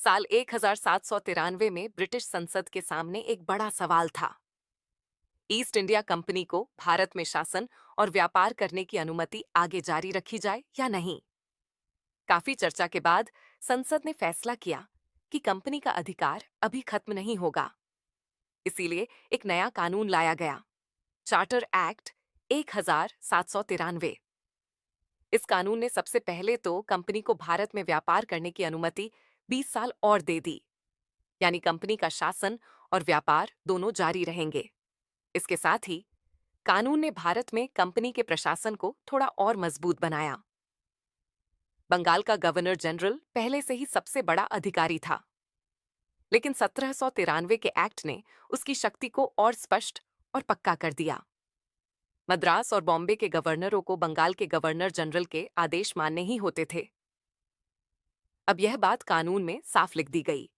साल 1793 में ब्रिटिश संसद के सामने एक बड़ा सवाल था। ईस्ट इंडिया कंपनी को भारत में शासन और व्यापार करने की अनुमति आगे जारी रखी जाए या नहीं। काफी चर्चा के बाद संसद ने फैसला किया कि कंपनी का अधिकार अभी खत्म नहीं होगा। इसीलिए एक नया कानून लाया गया, चार्टर एक्ट 1793। इस कानून ने सबसे पहले तो कंपनी को भारत में व्यापार करने की अनुमति 20 साल और दे दी। यानी कंपनी का शासन और व्यापार दोनों जारी रहेंगे। इसके साथ ही कानून ने भारत में कंपनी के प्रशासन को थोड़ा और मजबूत बनाया। बंगाल का गवर्नर जनरल पहले से ही सबसे बड़ा अधिकारी था, लेकिन 1793 के एक्ट ने उसकी शक्ति को और स्पष्ट और पक्का कर दिया। मद्रास और बॉम्बे के गवर्नरों को बंगाल के गवर्नर जनरल के आदेश मानने ही होते थे। अब यह बात कानून में साफ लिख दी गई।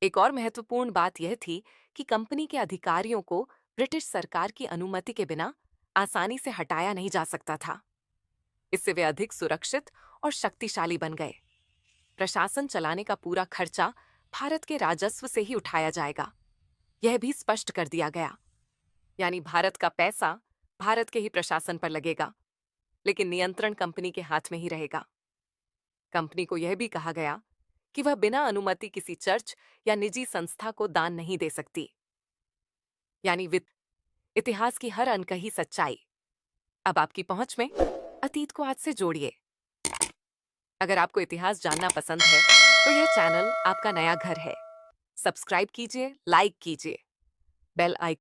एक और महत्वपूर्ण बात यह थी कि कंपनी के अधिकारियों को ब्रिटिश सरकार की अनुमति के बिना आसानी से हटाया नहीं जा सकता था। इससे वे अधिक सुरक्षित और शक्तिशाली बन गए। प्रशासन चलाने का पूरा खर्चा भारत के राजस्व से ही उठाया जाएगा, यह भी स्पष्ट कर दिया गया। यानी भारत का पैसा भारत के ही प्रशासन पर लगेगा, लेकिन नियंत्रण कंपनी के हाथ में ही रहेगा। कंपनी को यह भी कहा गया कि वह बिना अनुमति किसी चर्च या निजी संस्था को दान नहीं दे सकती। यानी वित्त इतिहास की हर अनकही सच्चाई अब आपकी पहुंच में। अतीत को आज से जोड़िए। अगर आपको इतिहास जानना पसंद है तो यह चैनल आपका नया घर है। सब्सक्राइब कीजिए, लाइक कीजिए, बेल आइकन